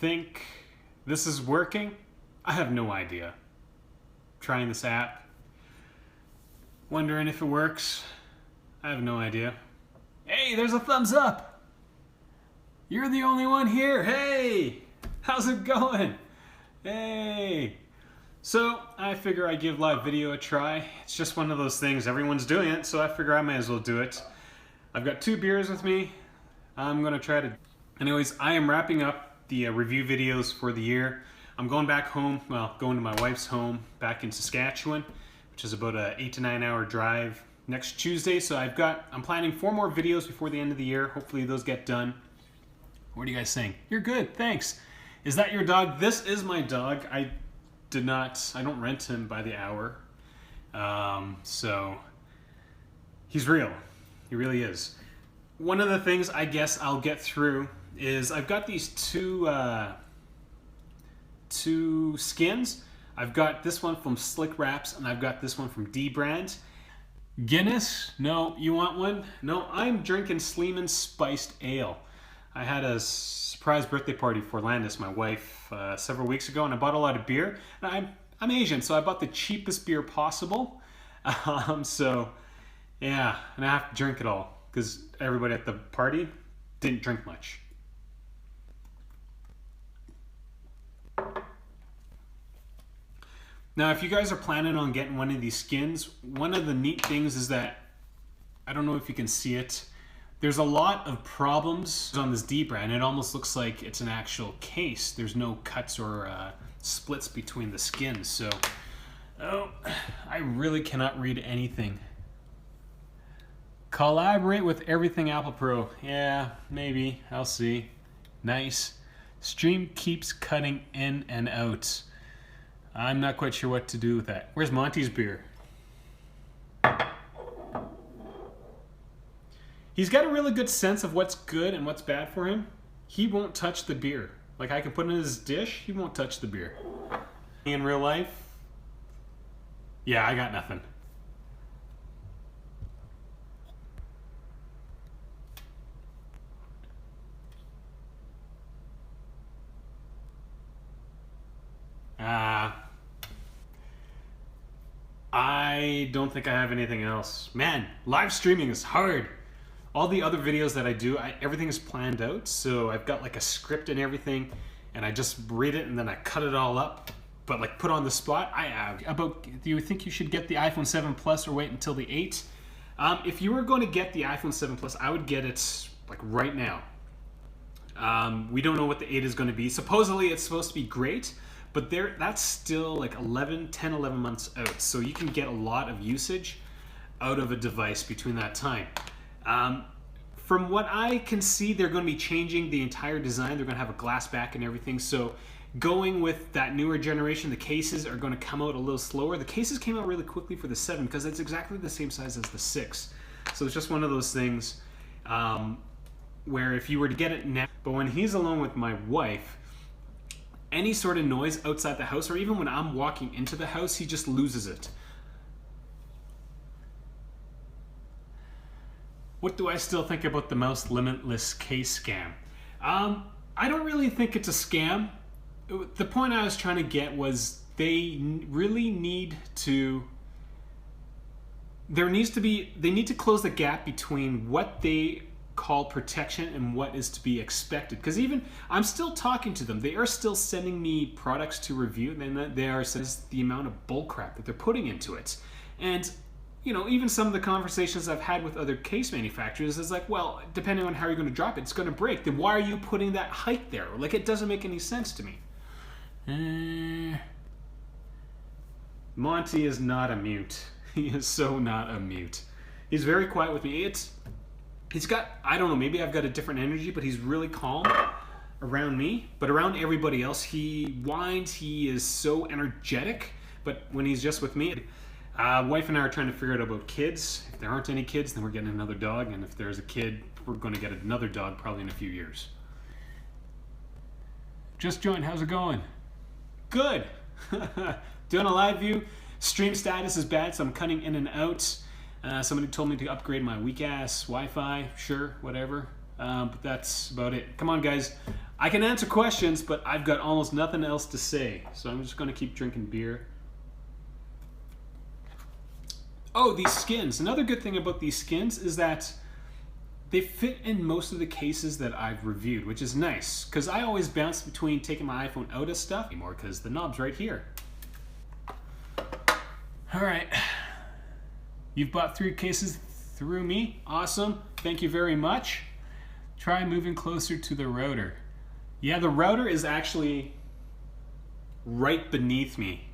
think this is working? I have no idea. Trying this app. Wondering if it works. I have no idea. Hey, there's a thumbs up! You're the only one here! Hey! How's it going? Hey! So, I figure I give live video a try. It's just one of those things, everyone's doing it, so I figure I may as well do it. I've got 2 beers with me. I'm gonna try to... Anyways, I am wrapping up the review videos for the year. I'm going back home, well, going to my wife's home back in Saskatchewan, which is about an 8 to 9 hour drive next Tuesday. So I'm planning 4 more videos before the end of the year. Hopefully those get done. What are you guys saying? You're good, thanks. Is that your dog? This is my dog. I don't rent him by the hour. So he's real. He really is. One of the things I guess I'll get through is I've got these two skins. I've got this one from Slick Wraps and I've got this one from D Brand. Guinness? No. You want one? No, I'm drinking Sleeman's Spiced Ale. I had a surprise birthday party for Landis, my wife, several weeks ago, and I bought a lot of beer. And I'm Asian, so I bought the cheapest beer possible. So, yeah, and I have to drink it all because everybody at the party didn't drink much. Now, if you guys are planning on getting one of these skins, one of the neat things is that, I don't know if you can see it, there's a lot of problems on this D Brand. It almost looks like it's an actual case. There's no cuts or splits between the skins. So, oh, I really cannot read anything. Collaborate with everything Apple Pro. Yeah, maybe. I'll see. Nice. Stream keeps cutting in and out. I'm not quite sure what to do with that. Where's Monty's beer? He's got a really good sense of what's good and what's bad for him. He won't touch the beer. Like, I can put it in his dish, he won't touch the beer. In real life, yeah, I got nothing. I don't think I have anything else. Man, live streaming is hard. All the other videos that I do, everything is planned out. So I've got like a script and everything, and I just read it and then I cut it all up. But like put on the spot, I have. Do you think you should get the iPhone 7 Plus or wait until the 8? If you were going to get the iPhone 7 Plus, I would get it like right now. We don't know what the 8 is going to be. Supposedly it's supposed to be great, but that's still like 10, 11 months out. So you can get a lot of usage out of a device between that time. From what I can see, they're going to be changing the entire design. They're going to have a glass back and everything. So going with that newer generation, the cases are going to come out a little slower. The cases came out really quickly for the 7 because it's exactly the same size as the 6. So it's just one of those things where if you were to get it now, but when he's alone with my wife, any sort of noise outside the house, or even when I'm walking into the house, he just loses it. What do I still think about the Mouse Limitless case scam? I don't really think it's a scam. The point I was trying to get was they really need to... they need to close the gap between what they call protection and what is to be expected. Because even I'm still talking to them, they are still sending me products to review, and they are says the amount of bullcrap that they're putting into it. And you know, even some of the conversations I've had with other case manufacturers is like, well, depending on how you're going to drop it, it's going to break. Then why are you putting that height there? Like, it doesn't make any sense to me. Monty is not a mute. He is so not a mute. He's very quiet with me. He's got, I don't know, maybe I've got a different energy, but he's really calm around me. But around everybody else, he whines. He is so energetic. But when he's just with me, wife and I are trying to figure out about kids. If there aren't any kids, then we're getting another dog. And if there's a kid, we're going to get another dog probably in a few years. Just joined. How's it going? Good. Doing a live view. Stream status is bad, so I'm cutting in and out. Somebody told me to upgrade my weak-ass Wi-Fi. Sure, whatever. But that's about it. Come on, guys. I can answer questions, but I've got almost nothing else to say. So I'm just going to keep drinking beer. Oh, these skins. Another good thing about these skins is that they fit in most of the cases that I've reviewed, which is nice, because I always bounce between taking my iPhone out of stuff anymore because the knob's right here. All right. You've bought 3 cases through me. Awesome. Thank you very much. Try moving closer to the router. Yeah, the router is actually right beneath me.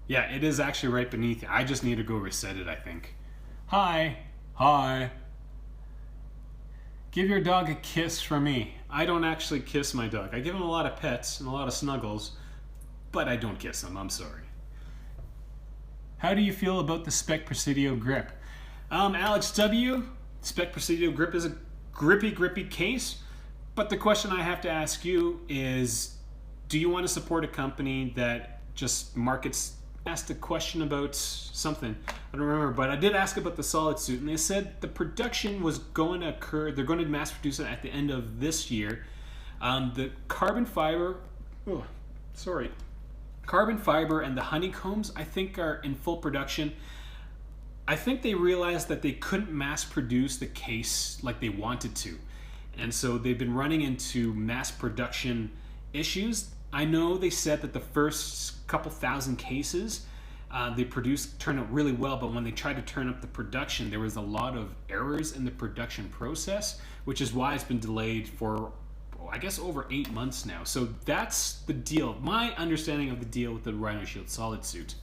Yeah, it is actually right beneath you. I just need to go reset it, I think. Hi. Hi. Give your dog a kiss from me. I don't actually kiss my dog. I give him a lot of pets and a lot of snuggles, but I don't kiss him. I'm sorry. How do you feel about the Spec Presidio grip? Alex W., Spec Presidio grip is a grippy case, but the question I have to ask you is, do you want to support a company that just markets? Asked a question about something, I don't remember, but I did ask about the solid suit, and they said the production was going to occur, they're going to mass produce it at the end of this year. The carbon fiber and the honeycombs, I think, are in full production. I think they realized that they couldn't mass produce the case like they wanted to, and so they've been running into mass production issues. I know they said that the first couple thousand cases they produced turned out really well, but when they tried to turn up the production, there was a lot of errors in the production process, which is why it's been delayed for, I guess, over 8 months now. So that's the deal. My understanding of the deal with the Rhino Shield solid suit.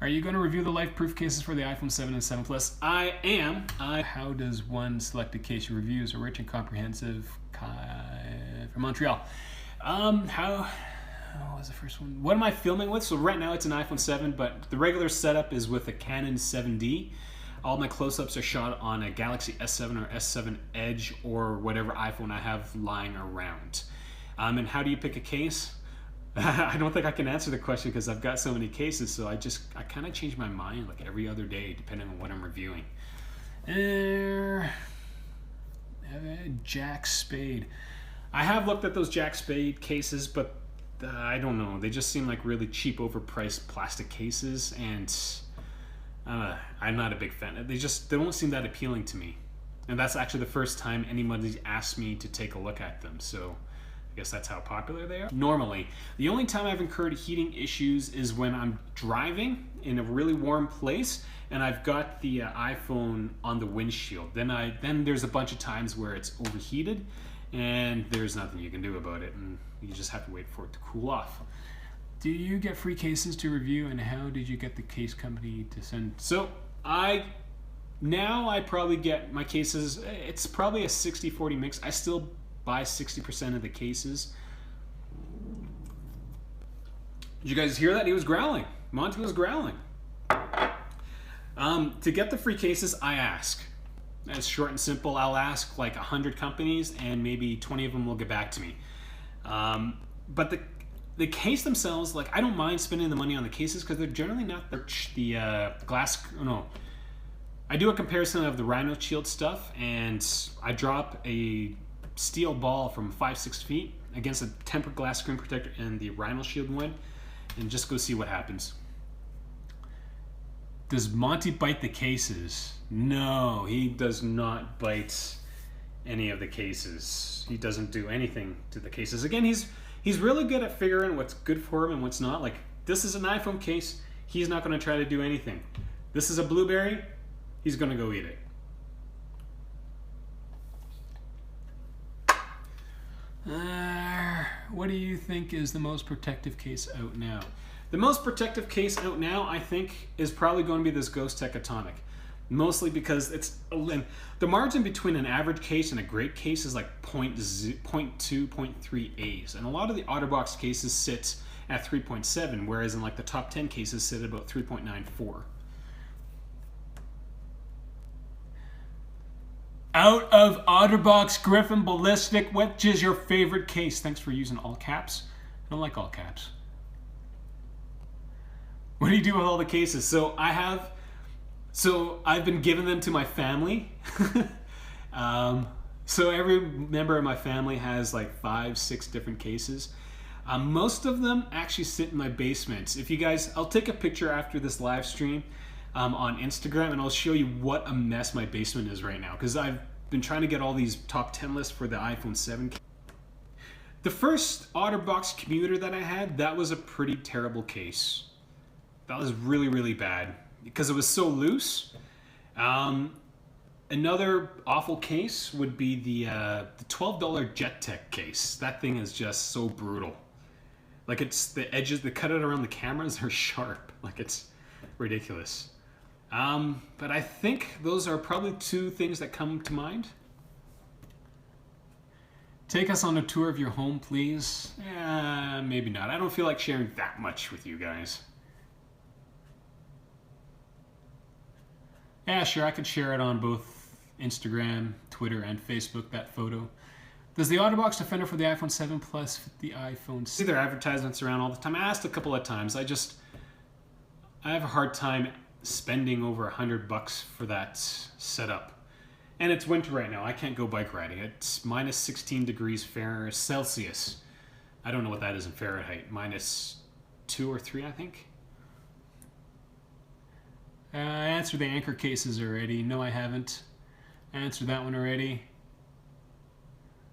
Are you going to review the life proof cases for the iPhone 7 and 7 Plus? I am. How does one select a case you review as a rich and comprehensive from Montreal? What was the first one? What am I filming with? So right now it's an iPhone 7, but the regular setup is with a Canon 7D. All my close-ups are shot on a Galaxy S7 or S7 Edge or whatever iPhone I have lying around. And how do you pick a case? I don't think I can answer the question because I've got so many cases, so I kind of change my mind like every other day depending on what I'm reviewing. Jack Spade. I have looked at those Jack Spade cases, but I don't know. They just seem like really cheap, overpriced plastic cases, and I'm not a big fan. They don't seem that appealing to me. And that's actually the first time anybody's asked me to take a look at them, so I guess that's how popular they are. Normally, the only time I've incurred heating issues is when I'm driving in a really warm place and I've got the iPhone on the windshield. Then there's a bunch of times where it's overheated, and there's nothing you can do about it, and you just have to wait for it to cool off. Do you get free cases to review, and how did you get the case company to send? So I probably get my cases, it's probably a 60-40 mix. I still buy 60% of the cases. Did you guys hear that? He was growling. Monty was growling. To get the free cases, I ask. It's short and simple. I'll ask like 100 companies, and maybe 20 of them will get back to me. But the case themselves, like, I don't mind spending the money on the cases because they're generally not the glass. No, I do a comparison of the Rhino Shield stuff, and I drop a steel ball from 5-6 feet against a tempered glass screen protector and the Rhino Shield one, and just go see what happens. Does Monty bite the cases? No, he does not bite any of the cases. He doesn't do anything to the cases. Again, he's really good at figuring what's good for him and what's not. Like, this is an iPhone case. He's not going to try to do anything. This is a blueberry. He's going to go eat it. What do you think is the most protective case out now? The most protective case out now, I think, is probably going to be this Ghost Tech Atomic. Mostly because the margin between an average case and a great case is like 0.2, 0.3 A's. And a lot of the OtterBox cases sit at 3.7, whereas in like the top 10 cases sit at about 3.94. Out of OtterBox, Griffin, Ballistic, which is your favorite case? Thanks for using all caps. I don't like all caps. What do you do with all the cases? So I've been giving them to my family. So every member of my family has like 5, 6 different cases. Most of them actually sit in my basement. If you guys, I'll take a picture after this live stream on Instagram, and I'll show you what a mess my basement is right now, because I've been trying to get all these top 10 lists for the iPhone 7. The first OtterBox commuter that I had, that was a pretty terrible case. That was really, really bad because it was so loose. Another awful case would be the $12 JetTech case. That thing is just so brutal. Like, it's the edges that cut it around the cameras are sharp. Like, it's ridiculous. But I think those are probably 2 things that come to mind. Take us on a tour of your home, please. Maybe not. I don't feel like sharing that much with you guys. Yeah, sure, I could share it on both Instagram, Twitter, and Facebook, that photo. Does the OtterBox Defender for the iPhone 7 Plus fit the iPhone 6? See their advertisements around all the time. I asked a couple of times. I have a hard time spending over $100 for that setup. And it's winter right now. I can't go bike riding. It's minus 16 degrees Celsius. I don't know what that is in Fahrenheit. Minus 2 or 3, I think. I answered the Anchor cases already. No, I haven't. I answered that one already.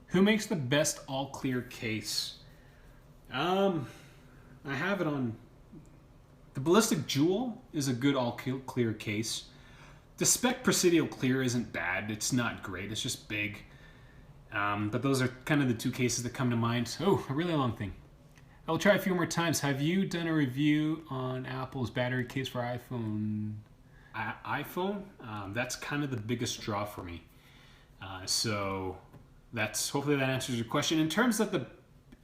Who makes the best all-clear case? I have it on... The Ballistic Jewel is a good all-clear case. The Spec Presidio Clear isn't bad. It's not great. It's just big. But those are kind of the 2 cases that come to mind. Oh, a really long thing. I'll try a few more times. Have you done a review on Apple's battery case for iPhone? iPhone? That's kind of the biggest draw for me. So hopefully that answers your question. In terms of the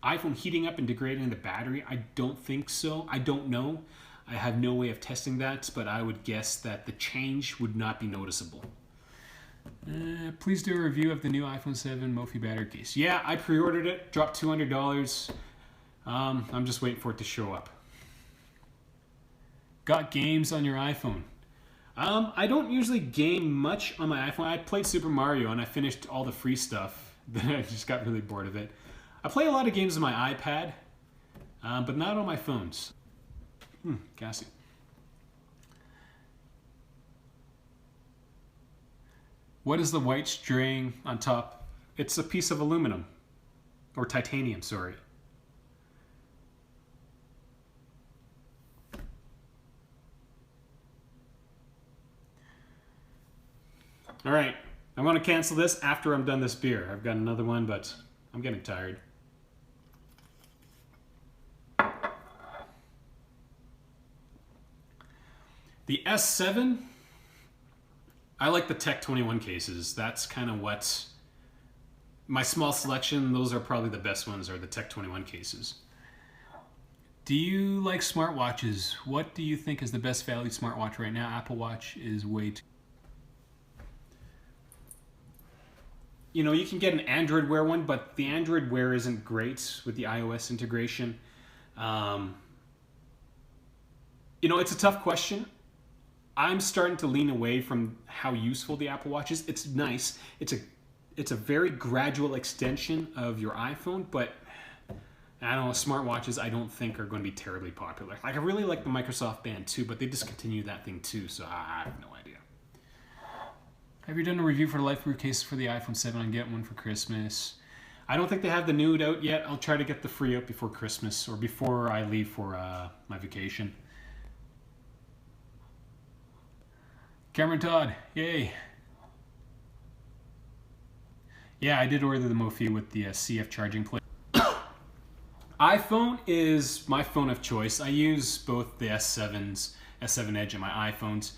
iPhone heating up and degrading the battery, I don't think so. I don't know. I have no way of testing that, but I would guess that the change would not be noticeable. Please do a review of the new iPhone 7 Mophie battery case. Yeah, I pre-ordered it, dropped $200. I'm just waiting for it to show up. Got games on your iPhone? I don't usually game much on my iPhone. I played Super Mario and I finished all the free stuff. Then I just got really bored of it. I play a lot of games on my iPad, but not on my phones. Gassy. What is the white string on top? It's a piece of aluminum. Or titanium, sorry. All right, I want to cancel this after I'm done this beer. I've got another one, but I'm getting tired. The S7, I like the Tech 21 cases. That's kind of what my small selection, those are probably the best ones, are the Tech 21 cases. Do you like smartwatches? What do you think is the best valued smartwatch right now? Apple Watch is way too... You know, you can get an Android Wear one, but the Android Wear isn't great with the iOS integration. You know, it's a tough question. I'm starting to lean away from how useful the Apple Watch is. It's nice. It's a very gradual extension of your iPhone, but I don't know, smartwatches I don't think are going to be terribly popular. Like, I really like the Microsoft Band too, but they discontinued that thing too, so I have no idea. Have you done a review for the Life Proof case for the iPhone 7 and get one for Christmas? I don't think they have the nude out yet. I'll try to get the free out before Christmas or before I leave for my vacation. Cameron Todd, yay. Yeah, I did order the Mophie with the CF charging plate. iPhone is my phone of choice. I use both the S7s, S7 Edge and my iPhones.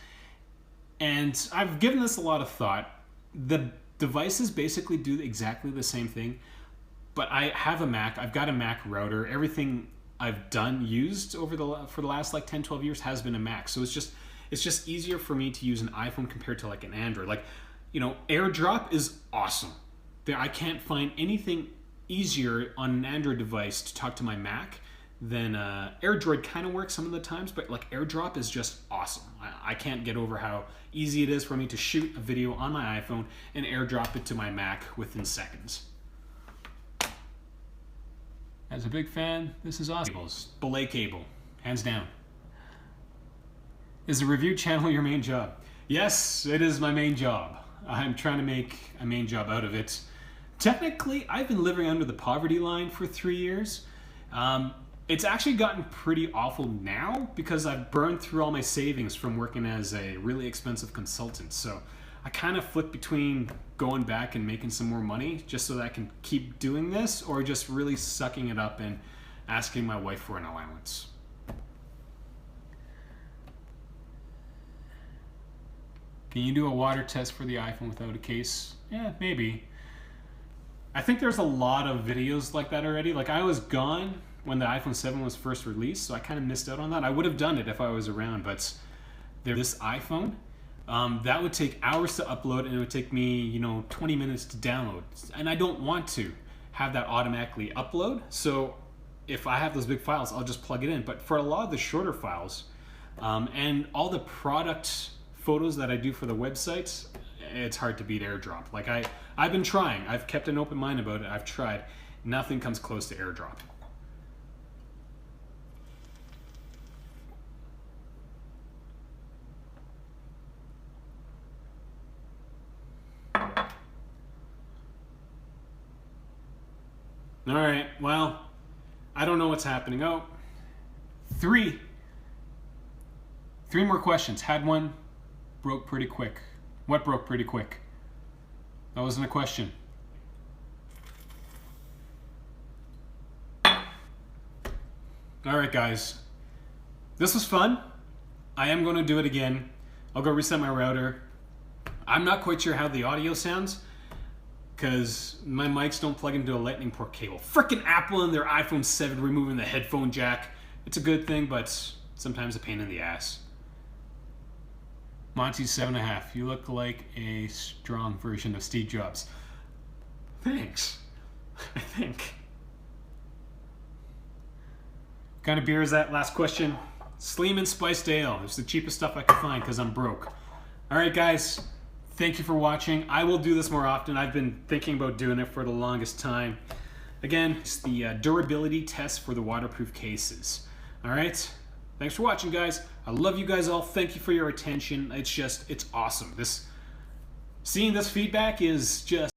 And I've given this a lot of thought. The devices basically do exactly the same thing, but I have a Mac. I've got a Mac router. Everything I've used for the last like 10, 12 years has been a Mac. So it's just easier for me to use an iPhone compared to like an Android. Like, you know, AirDrop is awesome. I can't find anything easier on an Android device to talk to my Mac then AirDroid kind of works some of the times, but like AirDrop is just awesome. I can't get over how easy it is for me to shoot a video on my iPhone and AirDrop it to my Mac within seconds. As a big fan, this is awesome. Belay cable, hands down. Is the review channel your main job? Yes, it is my main job. I'm trying to make a main job out of it. Technically, I've been living under the poverty line for 3 years. It's actually gotten pretty awful now because I've burned through all my savings from working as a really expensive consultant. So I kind of flip between going back and making some more money just so that I can keep doing this, or just really sucking it up and asking my wife for an allowance. Can you do a water test for the iPhone without a case? Yeah, maybe. I think there's a lot of videos like that already. Like, I was gone when the iPhone 7 was first released, so I kind of missed out on that. I would have done it if I was around, but this iPhone, that would take hours to upload, and it would take me, 20 minutes to download. And I don't want to have that automatically upload. So if I have those big files, I'll just plug it in. But for a lot of the shorter files, and all the product photos that I do for the websites, it's hard to beat AirDrop. Like, I've been trying. I've kept an open mind about it. I've tried. Nothing comes close to AirDrop. All right, well, I don't know what's happening. Oh, three more questions. Had one, broke pretty quick. What broke pretty quick? That wasn't a question. All right, guys. This was fun. I am going to do it again. I'll go reset my router. I'm not quite sure how the audio sounds because my mics don't plug into a lightning port cable. Frickin' Apple and their iPhone 7 removing the headphone jack. It's a good thing, but sometimes a pain in the ass. Monty 7.5. You look like a strong version of Steve Jobs. Thanks. I think. What kind of beer is that? Last question. Sleeman Spiced Ale. It's the cheapest stuff I could find because I'm broke. All right, guys. Thank you for watching. I will do this more often. I've been thinking about doing it for the longest time. Again, it's the durability test for the waterproof cases. All right? Thanks for watching, guys. I love you guys all. Thank you for your attention. It's awesome. Seeing this feedback is just